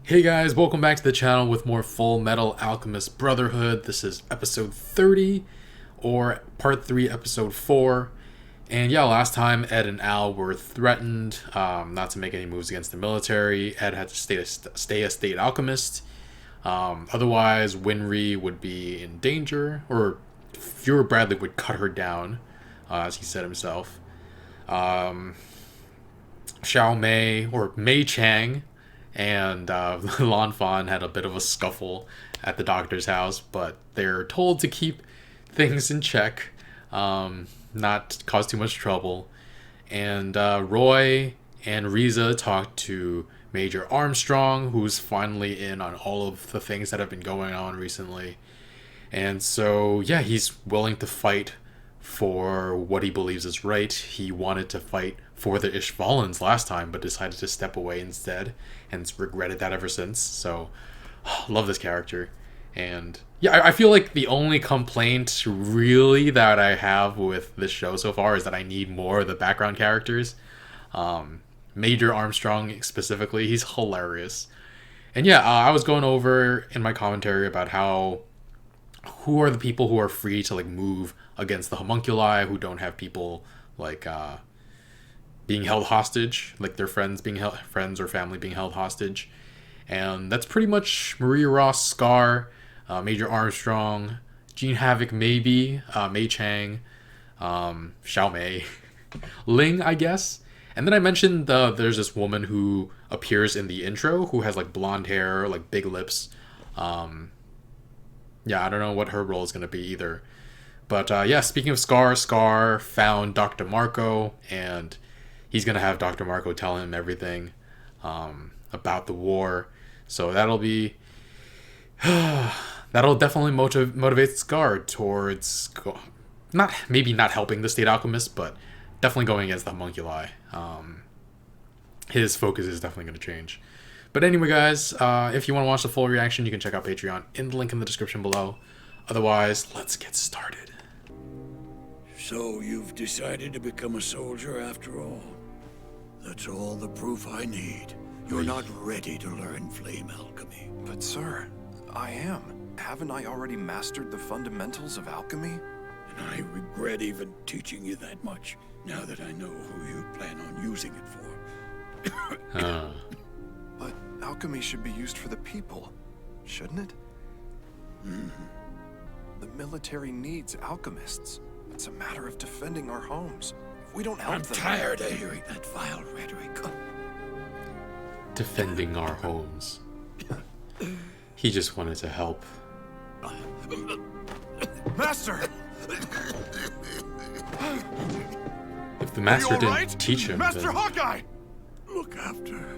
Hey guys, welcome back to the channel with more Fullmetal Alchemist Brotherhood. This is episode 30, or part 3, episode 4. And yeah, last time Ed and Al were threatened not to make any moves against the military. Ed had to stay a state alchemist. Otherwise, Winry would be in danger, or Fuhrer Bradley would cut her down, as he said himself. Xiao Mei, or Mei Chang, and Lan Fan had a bit of a scuffle at the doctor's house, but they're told to keep things in check, not cause too much trouble. And Roy and Riza talked to Major Armstrong, who's finally in on all of the things that have been going on recently. And so, yeah, he's willing to fight for what he believes is right. He wanted to fight for the Ishvalans last time, but decided to step away instead, and regretted that ever since. So, love this character. And yeah, I feel like the only complaint really that I have with this show so far is that I need more of the background characters. Major Armstrong specifically, he's hilarious. And yeah, I was going over in my commentary about who are the people who are free to like move against the homunculi, who don't have people like being held hostage, like their friends or family being held hostage. And that's pretty much Maria Ross, Scar, Major Armstrong, Gene Havoc, maybe Mei Chang, Xiao Mei, Ling, I guess. And then I mentioned there's this woman who appears in the intro who has like blonde hair, like big lips. Yeah, I don't know what her role is going to be either. But yeah, speaking of Scar, Scar found Dr. Marco, and he's going to have Dr. Marco tell him everything about the war. So that'll be... that'll definitely motivate Scar towards... maybe not helping the State Alchemist, but definitely going against the homunculi. His focus is definitely going to change. But anyway, guys, if you want to watch the full reaction, you can check out Patreon in the link in the description below. Otherwise, let's get started. So you've decided to become a soldier after all? That's all the proof I need. You're not ready to learn flame alchemy. But sir, I am. Haven't I already mastered the fundamentals of alchemy? And I regret even teaching you that much, now that I know who you plan on using it for. But alchemy should be used for the people, shouldn't it? The military needs alchemists. It's a matter of defending our homes. If we don't help them... I'm tired of hearing that vile rhetoric. Defending our homes. He just wanted to help. Master! If the master didn't right? teach him, Master then... Hawkeye! Look after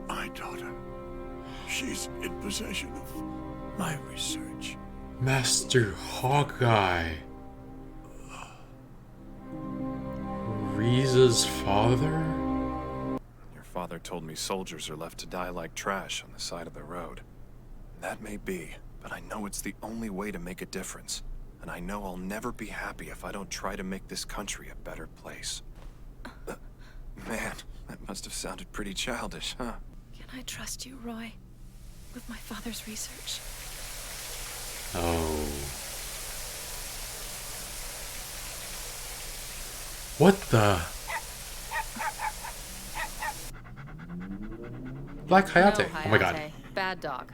my daughter. She's in possession of my research. Master Hawkeye. Riza's father? Your father told me soldiers are left to die like trash on the side of the road. That may be, but I know it's the only way to make a difference. And I know I'll never be happy if I don't try to make this country a better place. Man, that must have sounded pretty childish, huh? Can I trust you, Roy? With my father's research? Oh. What the? Black Hayate. No, Oh my god. Hayate. Bad dog.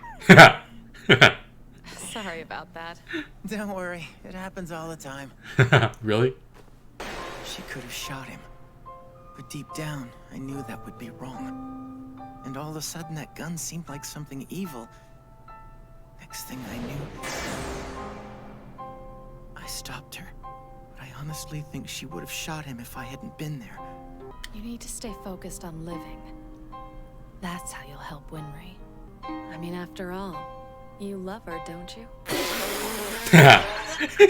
Sorry about that. Don't worry, it happens all the time. Really? She could have shot him. But deep down, I knew that would be wrong. And all of a sudden, that gun seemed like something evil. Next thing I knew, I stopped her. But I honestly think she would have shot him if I hadn't been there. You need to stay focused on living. That's how you'll help Winry. I mean, after all, you love her, don't you?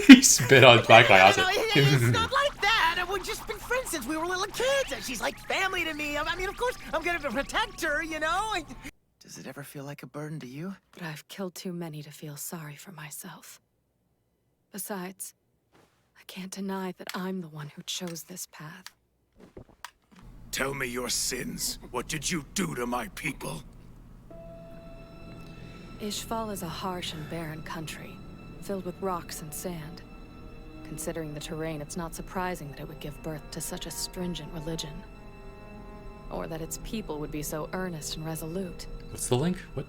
He spit on Black Hayate. It's not like that. We've just been friends since we were little kids, and she's like family to me. I mean, of course, I'm gonna protect her, you know? Does it ever feel like a burden to you? But I've killed too many to feel sorry for myself. Besides, I can't deny that I'm the one who chose this path. Tell me your sins. What did you do to my people? Ishbal is a harsh and barren country, filled with rocks and sand. Considering the terrain, it's not surprising that it would give birth to such a stringent religion. Or that its people would be so earnest and resolute. What's the link? What?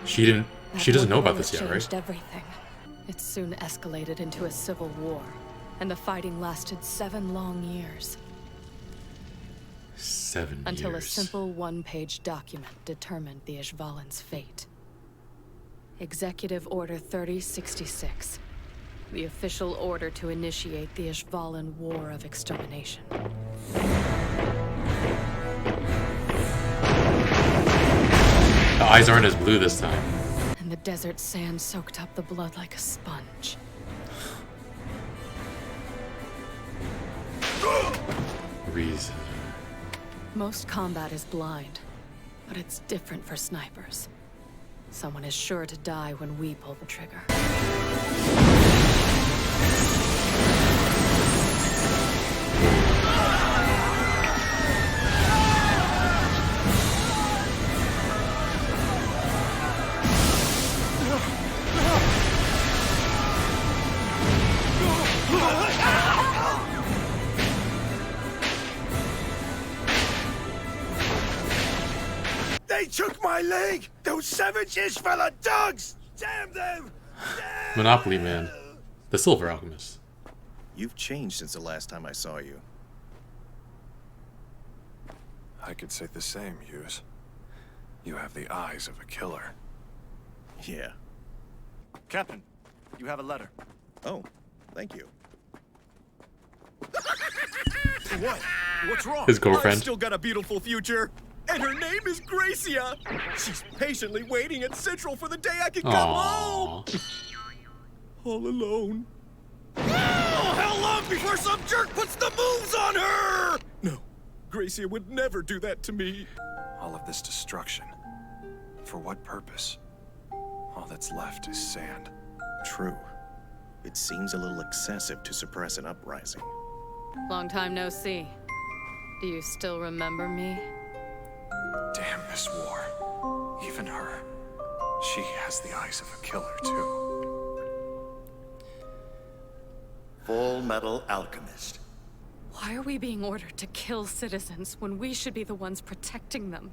She doesn't know about this yet, right? Changed everything. It soon escalated into a civil war, and the fighting lasted 7 long years. 7 years. Until a simple one-page document determined the Ishvalan's fate. Executive Order 3066. The official order to initiate the Ishvalan War of Extermination. The eyes aren't as blue this time. And the desert sand soaked up the blood like a sponge. Reason. Most combat is blind, but it's different for snipers. Someone is sure to die when we pull the trigger. They took my leg! Those savage Ishvalan dogs! Damn them! Damn Monopoly Man. The Silver Alchemist. You've changed since the last time I saw you. I could say the same, Hughes. You have the eyes of a killer. Yeah. Captain, you have a letter. Oh, thank you. What? What's wrong? His girlfriend. I've still got a beautiful future. And her name is Gracia. She's patiently waiting at Central for the day I can come home. All alone. Oh, how long before some jerk puts the moves on her? No, Gracia would never do that to me. All of this destruction. For what purpose? All that's left is sand. True. It seems a little excessive to suppress an uprising. Long time no see. Do you still remember me? Damn this war. Even her. She has the eyes of a killer, too. Fullmetal Alchemist. Why are we being ordered to kill citizens when we should be the ones protecting them?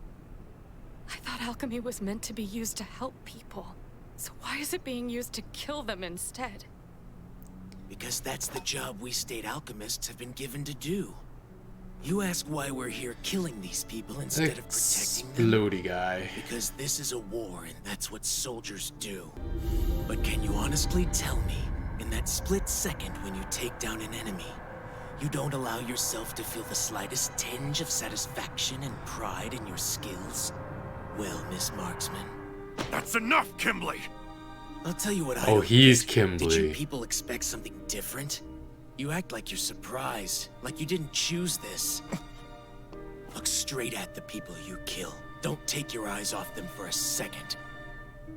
I thought alchemy was meant to be used to help people. So why is it being used to kill them instead? Because that's the job we state alchemists have been given to do. You ask why we're here killing these people instead of protecting them? Explodey guy. Because this is a war, and that's what soldiers do. But can you honestly tell me, in that split second when you take down an enemy, you don't allow yourself to feel the slightest tinge of satisfaction and pride in your skills? Well, Miss Marksman. That's enough, Kimberly! I'll tell you what I Oh, don't he's get. Did you Kimberly. people expect something different? You act like you're surprised, like you didn't choose this. Look straight at the people you kill. Don't take your eyes off them for a second.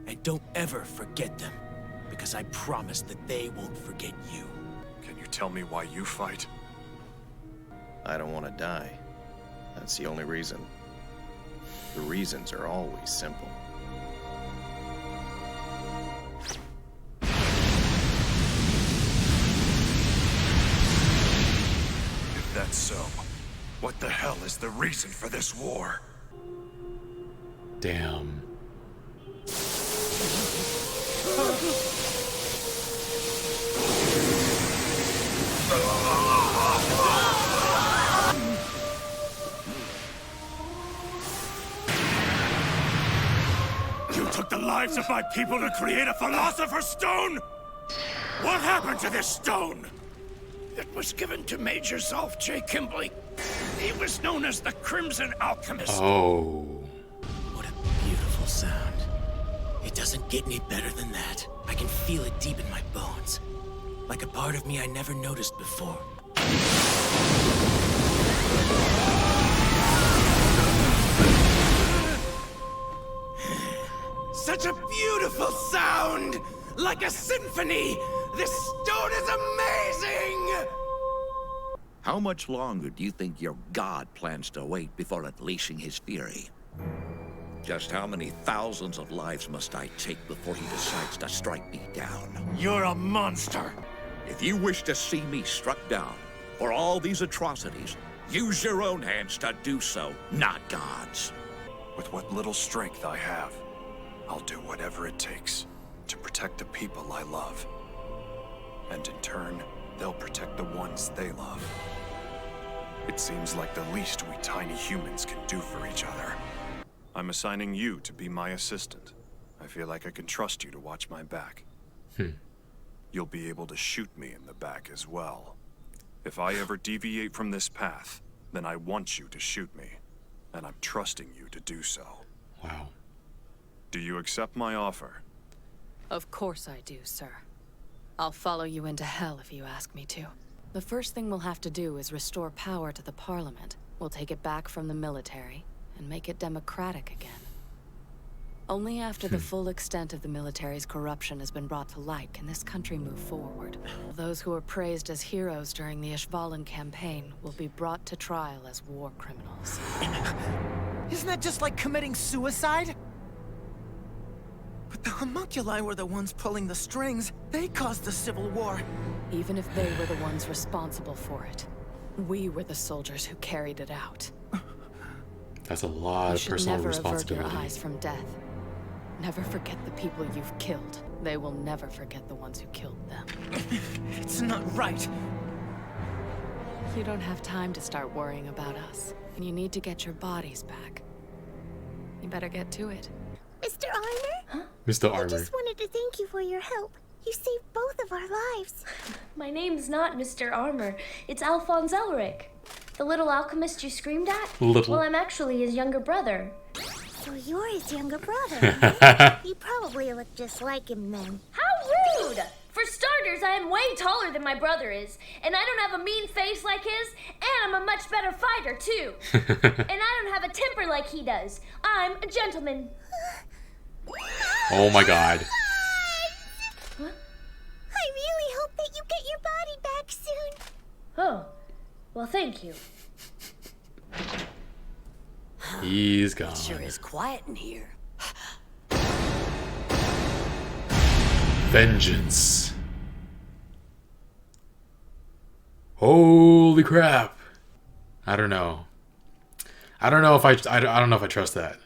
And don't ever forget them, because I promise that they won't forget you. Can you tell me why you fight? I don't want to die. That's the only reason. The reasons are always simple. If that's so, what the hell is the reason for this war? Damn. You took the lives of my people to create a Philosopher's Stone? What happened to this stone? It was given to Major Zolf J. Kimberly. He was known as the Crimson Alchemist. Oh. What a beautiful sound. It doesn't get any better than that. I can feel it deep in my bones. Like a part of me I never noticed before. Such a beautiful sound! Like a symphony! This stone is amazing! How much longer do you think your god plans to wait before unleashing his fury? Just how many thousands of lives must I take before he decides to strike me down? You're a monster! If you wish to see me struck down for all these atrocities, use your own hands to do so, not God's. With what little strength I have, I'll do whatever it takes to protect the people I love. And in turn, they'll protect the ones they love. It seems like the least we tiny humans can do for each other. I'm assigning you to be my assistant. I feel like I can trust you to watch my back. You'll be able to shoot me in the back as well. If I ever deviate from this path, then I want you to shoot me. And I'm trusting you to do so. Wow. Do you accept my offer? Of course I do, sir. I'll follow you into hell if you ask me to. The first thing we'll have to do is restore power to the Parliament. We'll take it back from the military and make it democratic again. Only after the full extent of the military's corruption has been brought to light can this country move forward. Those who were praised as heroes during the Ishvalan campaign will be brought to trial as war criminals. Isn't that just like committing suicide? But the homunculi were the ones pulling the strings. They caused the Civil War. Even if they were the ones responsible for it, we were the soldiers who carried it out. That's a lot of personal never avert responsibility. your eyes from death. Never forget the people you've killed. They will never forget the ones who killed them. It's not right. You don't have time to start worrying about us. And you need to get your bodies back. You better get to it. Mr. Armor? Mr. I Armor. just wanted to thank you for your help. You saved both of our lives. My name's not Mr. Armor. It's Alphonse Elric. The little alchemist you screamed at? Little. Well, I'm actually his younger brother. So you're his younger brother, right? You probably look just like him then. How rude! For starters, I am way taller than my brother is, and I don't have a mean face like his, and I'm a much better fighter, too. And I don't have a temper like he does. I'm a gentleman. Oh my god. What? I really hope that you get your body back soon. Oh, well, thank you. He's gone. Sure is quiet in here. Vengeance. Holy crap. I don't know. I don't know if I don't know if I trust that.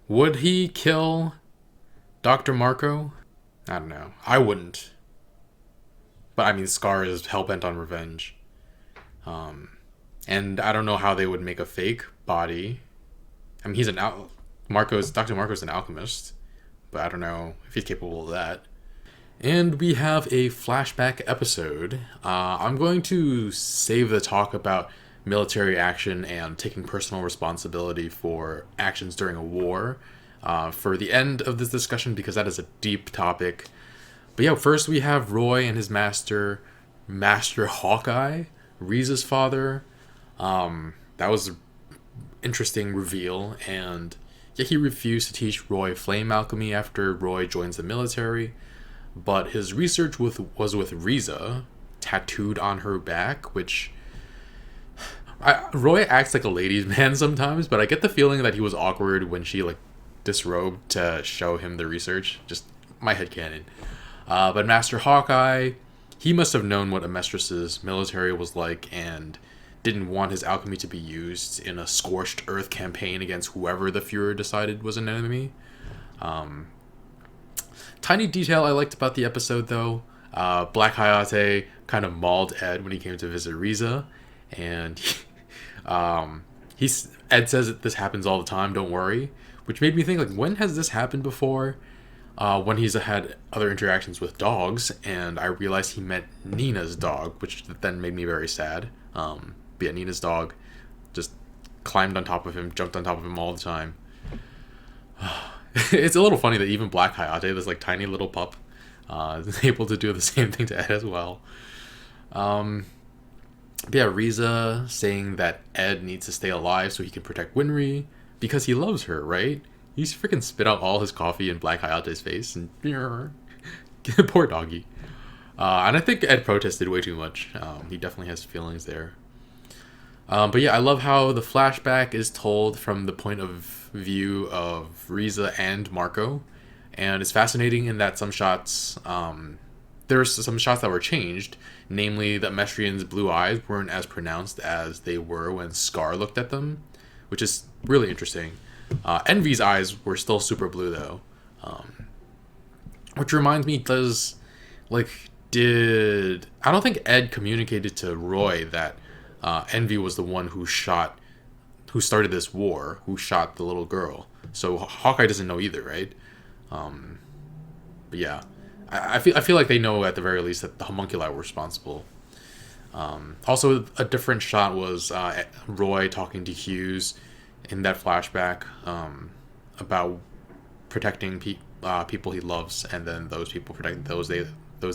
Would he kill Dr. Marco? I don't know. I wouldn't. But I mean, Scar is hellbent on revenge. And I don't know how they would make a fake body. I mean, he's Dr. Marco's an alchemist, but I don't know if he's capable of that. And we have a flashback episode. I'm going to save the talk about military action and taking personal responsibility for actions during a war for the end of this discussion, because that is a deep topic. But yeah, first we have Roy and his master Hawkeye, Riza's father. That was an interesting reveal, and yeah, he refused to teach Roy flame alchemy after Roy joins the military, but his research was with Riza tattooed on her back, which Roy acts like a ladies' man sometimes, but I get the feeling that he was awkward when she like disrobed to show him the research. Just my headcanon. But Master Hawkeye, he must have known what Amestris's military was like and didn't want his alchemy to be used in a scorched earth campaign against whoever the Fuhrer decided was an enemy. Tiny detail I liked about the episode, though. Black Hayate kind of mauled Ed when he came to visit Riza, and Ed says that this happens all the time, don't worry, which made me think, like, when has this happened before? When he's had other interactions with dogs, and I realized he meant Nina's dog, which then made me very sad. But yeah, Nina's dog just climbed on top of him, jumped on top of him all the time. It's a little funny that even Black Hayate, this like tiny little pup, is able to do the same thing to Ed as well. But yeah, Riza saying that Ed needs to stay alive so he can protect Winry because he loves her, right? He's freaking spit out all his coffee in Black Hayate's face, and poor doggy. And I think Ed protested way too much. He definitely has feelings there. But yeah, I love how the flashback is told from the point of view of Riza and Marco, and it's fascinating in that some shots, there's some shots that were changed, namely that Mestrian's blue eyes weren't as pronounced as they were when Scar looked at them, which is really interesting. Envy's eyes were still super blue though, which reminds me, I don't think Ed communicated to Roy that Envy was the one who started this war, who shot the little girl. So Hawkeye doesn't know either, right? But yeah, I feel like they know at the very least that the homunculi were responsible. Also, a different shot was Roy talking to Hughes in that flashback about protecting people he loves, and then those people protecting those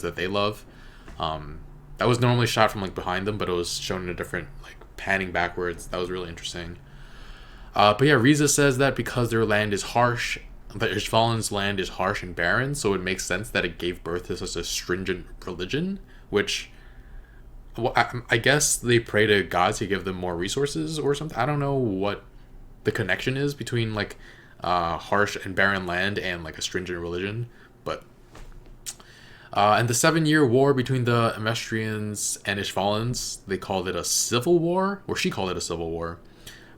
that they love. That was normally shot from like behind them, but it was shown in a different, like, panning backwards. That was really interesting. But yeah, Riza says that because their land is harsh, that Ishvalan's land is harsh and barren, so it makes sense that it gave birth to such a stringent religion, which, well, I guess they pray to God to give them more resources or something. I don't know what the connection is between, like, harsh and barren land and, like, a stringent religion, but and the 7-year war between the Amestrians and Ishvalans, they called it a civil war, or she called it a civil war.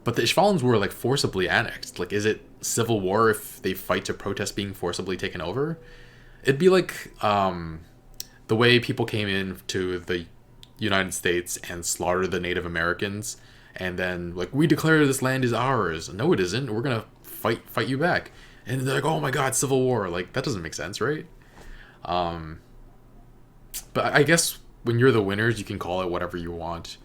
But the Ishvalans were, like, forcibly annexed. Like, is it civil war if they fight to protest being forcibly taken over? It'd be like the way people came in to the United States and slaughtered the Native Americans, and then, like, we declare this land is ours. No, it isn't. We're gonna fight you back. And they're like, oh my god, civil war. Like, that doesn't make sense, right? But I guess when you're the winners, you can call it whatever you want.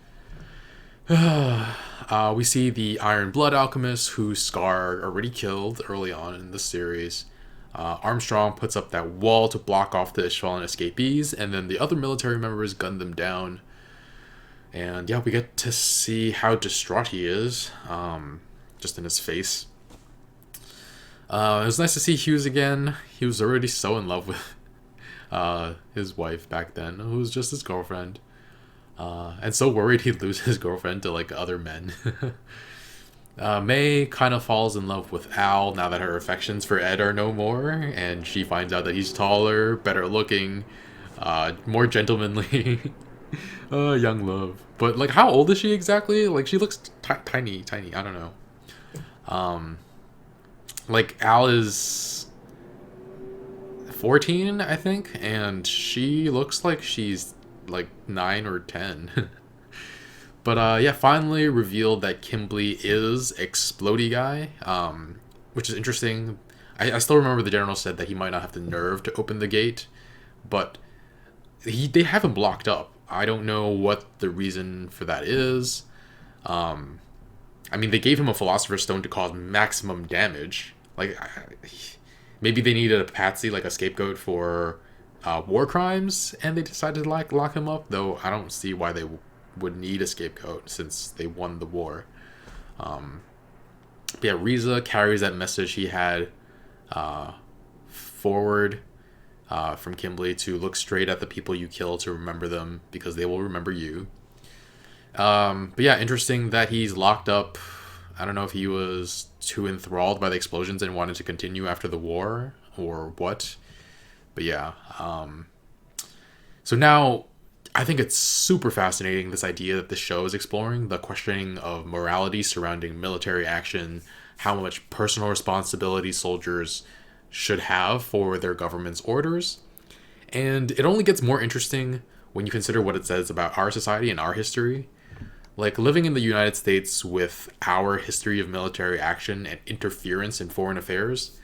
We see the Iron Blood alchemists who Scar already killed early on in the series. Armstrong puts up that wall to block off the Ishvalan escapees, and then the other military members gun them down. And yeah, we get to see how distraught he is, just in his face. It was nice to see Hughes again. He was already so in love with his wife back then, who was just his girlfriend, and so worried he'd lose his girlfriend to, like, other men. May kind of falls in love with Al now that her affections for Ed are no more, and she finds out that he's taller, better looking, more gentlemanly. Young love. But, like, how old is she exactly? Like, she looks tiny. I don't know. Like, Al is 14, I think, and she looks like she's like 9 or 10. But yeah, finally revealed that Kimberly is Explodey Guy, which is interesting. I still remember the general said that he might not have the nerve to open the gate, but they have him blocked up. I don't know what the reason for that is. I mean, they gave him a Philosopher's Stone to cause maximum damage. Like, maybe they needed a patsy, like a scapegoat for war crimes, and they decided to, like, lock him up. Though I don't see why they would need a scapegoat since they won the war. But yeah, Riza carries that message he had forward from Kimberly to look straight at the people you kill to remember them, because they will remember you. But yeah, interesting that he's locked up. I don't know if he was too enthralled by the explosions and wanted to continue after the war or what. But yeah. So now I think it's super fascinating, this idea that the show is exploring, the questioning of morality surrounding military action, how much personal responsibility soldiers should have for their government's orders. And it only gets more interesting when you consider what it says about our society and our history. Like, living in the United States with our history of military action and interference in foreign affairs.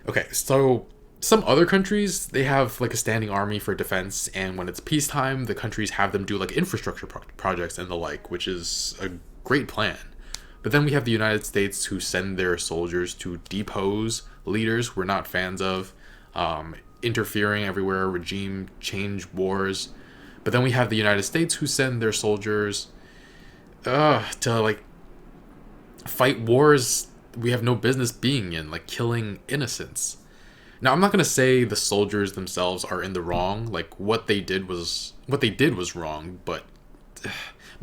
Okay, so some other countries, they have, like, a standing army for defense, and when it's peacetime, the countries have them do, like, infrastructure projects and the like, which is a great plan. But then we have the United States who send their soldiers to depose leaders we're not fans of, interfering everywhere, regime change wars. But then we have the United States who send their soldiers to, like, fight wars we have no business being in, like killing innocents. Now, I'm not gonna say the soldiers themselves are in the wrong. Like, what they did was wrong, but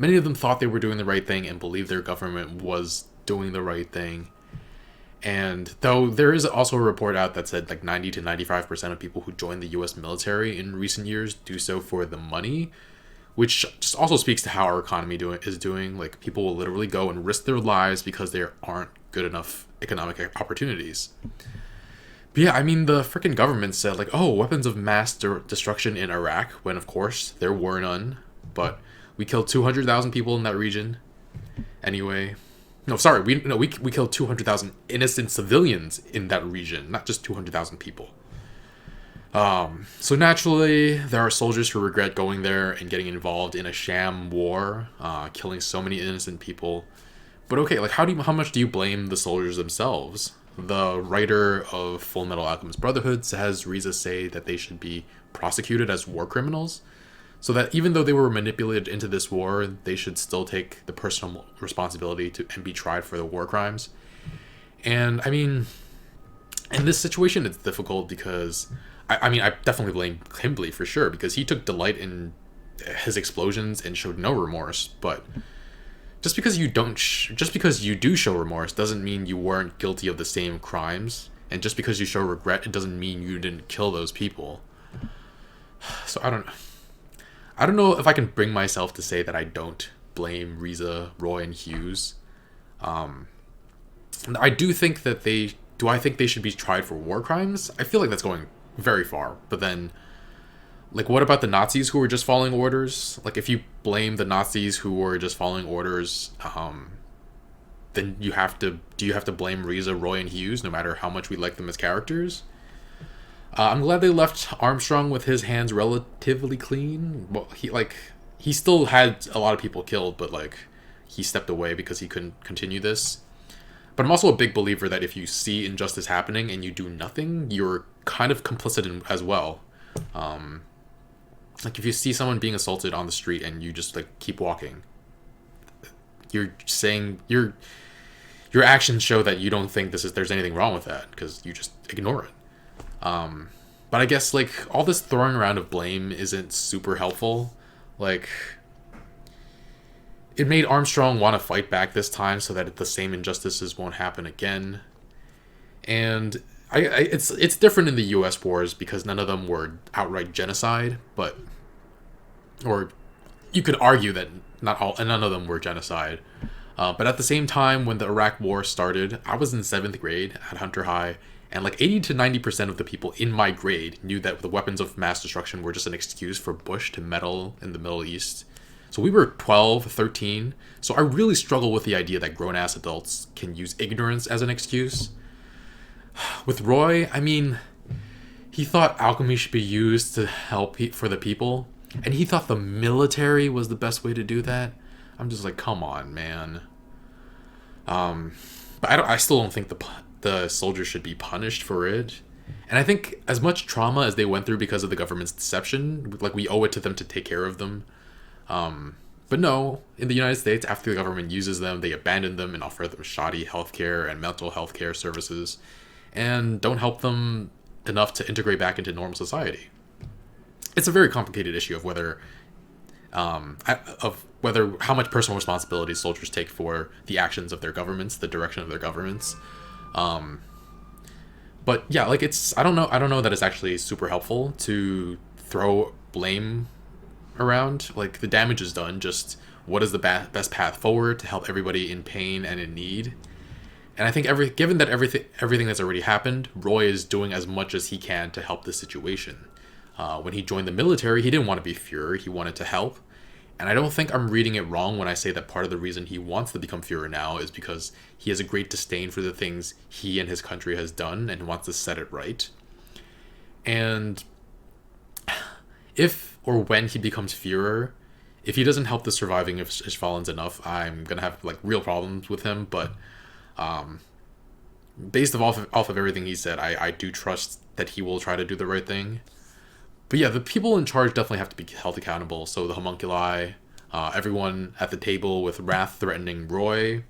Many of them thought they were doing the right thing and believed their government was doing the right thing. And though there is also a report out that said like 90 to 95% of people who join the US military in recent years do so for the money, which just also speaks to how our economy is doing. Like, people will literally go and risk their lives because there aren't good enough economic opportunities. But yeah, I mean, the freaking government said, like, oh, weapons of mass destruction in Iraq, when of course there were none. But we killed 200,000 people in that region. Anyway, no, sorry, we killed 200,000 innocent civilians in that region, not just 200,000 people. So naturally, there are soldiers who regret going there and getting involved in a sham war, killing so many innocent people. But okay, like, how much do you blame the soldiers themselves? The writer of Fullmetal Alchemist Brotherhood has Riza say that they should be prosecuted as war criminals, so that even though they were manipulated into this war, they should still take the personal responsibility and be tried for the war crimes. And I mean, in this situation, it's difficult because I mean, I definitely blame Kimberly for sure, because he took delight in his explosions and showed no remorse. But just because you do show remorse doesn't mean you weren't guilty of the same crimes. And just because you show regret, it doesn't mean you didn't kill those people. So I don't know if I can bring myself to say that I don't blame Riza, Roy, and Hughes. I do think that I think they should be tried for war crimes? I feel like that's going very far. But then, like, what about the Nazis who were just following orders? Like, if you blame the Nazis who were just following orders, then do you have to blame Riza, Roy, and Hughes, no matter how much we like them as characters? I'm glad they left Armstrong with his hands relatively clean. Well, he still had a lot of people killed, but like, he stepped away because he couldn't continue this. But I'm also a big believer that if you see injustice happening and you do nothing, you're kind of complicit as well. Like, if you see someone being assaulted on the street and you just like keep walking, you're saying your actions show that you don't think there's anything wrong with that, because you just ignore it. But I guess, like, all this throwing around of blame isn't super helpful. Like, it made Armstrong want to fight back this time so that the same injustices won't happen again. And it's different in the U.S. wars because none of them were outright genocide, or you could argue that none of them were genocide. But at the same time, when the Iraq War started, I was in 7th grade at Hunter High, and like 80 to 90% of the people in my grade knew that the weapons of mass destruction were just an excuse for Bush to meddle in the Middle East. So we were 12, 13, so I really struggle with the idea that grown-ass adults can use ignorance as an excuse. With Roy, I mean, he thought alchemy should be used to help for the people, and he thought the military was the best way to do that. I'm just like, come on, man. But I still don't think the soldiers should be punished for it. And I think as much trauma as they went through because of the government's deception, like, we owe it to them to take care of them. But no, in the United States, after the government uses them, they abandon them and offer them shoddy healthcare and mental health care services, and don't help them enough to integrate back into normal society. It's a very complicated issue of whether how much personal responsibility soldiers take for the actions of their governments, the direction of their governments. But yeah, like, I don't know that it's actually super helpful to throw blame around. Like, the damage is done. Just what is the best path forward to help everybody in pain and in need? And I think given that everything that's already happened, Roy is doing as much as he can to help the situation. When he joined the military, he didn't want to be Führer. He wanted to help. And I don't think I'm reading it wrong when I say that part of the reason he wants to become Führer now is because he has a great disdain for the things he and his country has done and wants to set it right. And if or when he becomes Führer, if he doesn't help the surviving Ishvalans enough, I'm going to have like real problems with him. But based off of everything he said, I do trust that he will try to do the right thing. But yeah, the people in charge definitely have to be held accountable. So the homunculi, everyone at the table with Wrath threatening Roy.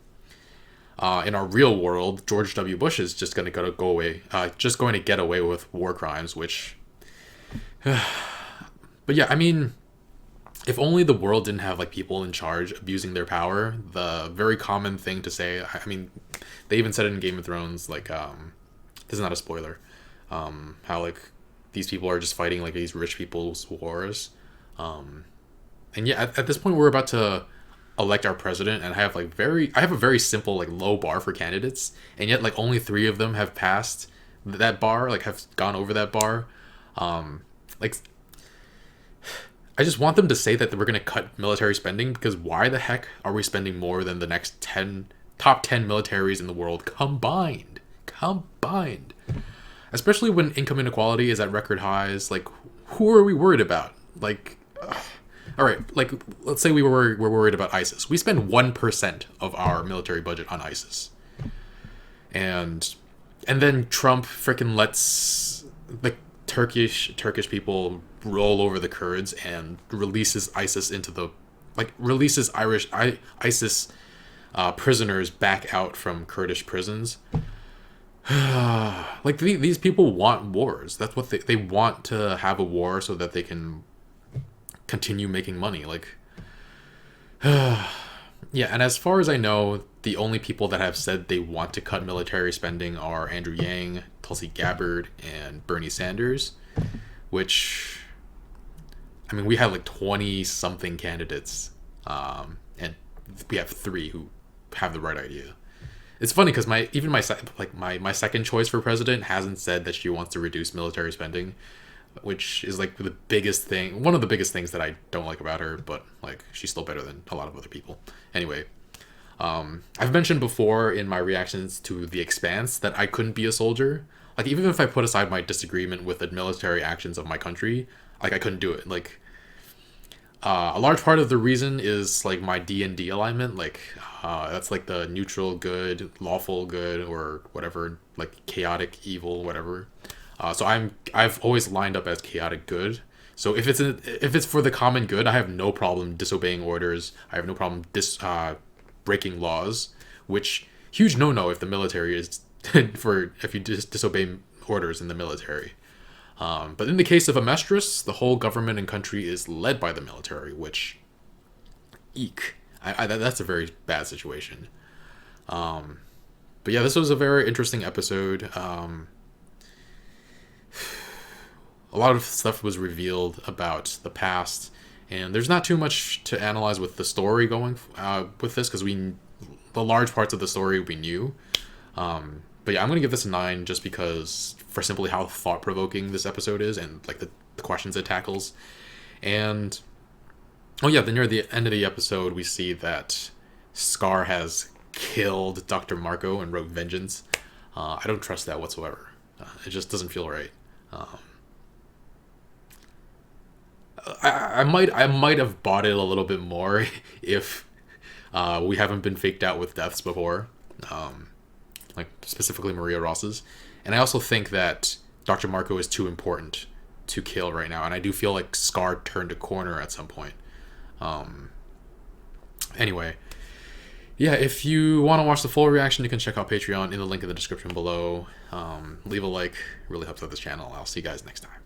In our real world, George W. Bush is just going to go away, just going to get away with war crimes, which... But yeah, I mean, if only the world didn't have like people in charge abusing their power. The very common thing to say, I mean, they even said it in Game of Thrones, like this is not a spoiler, how like these people are just fighting like these rich people's wars. And yeah, at this point we're about to elect our president, and I have a very simple like low bar for candidates, and yet like only 3 of them have passed that bar, like have gone over that bar. Like I just want them to say that we're going to cut military spending, because why the heck are we spending more than the next top 10 militaries in the world combined? Especially when income inequality is at record highs. Like, who are we worried about? Like, all right, like let's say we're worried about ISIS. We spend 1% of our military budget on ISIS, and then Trump freaking lets the Turkish people roll over the Kurds and releases ISIS ISIS prisoners back out from Kurdish prisons. Like these people want wars. That's what they want, to have a war so that they can continue making money. Like, yeah. And as far as I know, the only people that have said they want to cut military spending are Andrew Yang, Tulsi Gabbard, and Bernie Sanders, which, I mean, we had like 20 something candidates, and we have 3 who have the right idea. It's funny because my second choice for president hasn't said that she wants to reduce military spending, which is like one of the biggest things that I don't like about her, but like she's still better than a lot of other people. Anyway, I've mentioned before in my reactions to The Expanse that I couldn't be a soldier. Like, even if I put aside my disagreement with the military actions of my country, like I couldn't do it. Like, a large part of the reason is like my D&D alignment. Like, that's like the neutral good, lawful good, or whatever, like chaotic evil, whatever. So I've always lined up as chaotic good. So if it's for the common good, I have no problem disobeying orders. I have no problem breaking laws, which huge no if the military is if you disobey orders in the military. But in the case of Amestris, the whole government and country is led by the military, which, eek. That's a very bad situation. But yeah, this was a very interesting episode. A lot of stuff was revealed about the past, and there's not too much to analyze with the story going with this, because the large parts of the story we knew. But yeah, I'm gonna give this a 9 just because, for simply how thought-provoking this episode is, and like the questions it tackles. And oh yeah, then near the end of the episode, we see that Scar has killed Dr. Marco and wrote vengeance. I don't trust that whatsoever. It just doesn't feel right. I might have bought it a little bit more if we haven't been faked out with deaths before, like specifically Maria Ross's. And I also think that Dr. Marco is too important to kill right now, and I do feel like Scar turned a corner at some point. Anyway, yeah, if you want to watch the full reaction, you can check out Patreon in the link in the description below. Leave a like, really helps out this channel. I'll see you guys next time.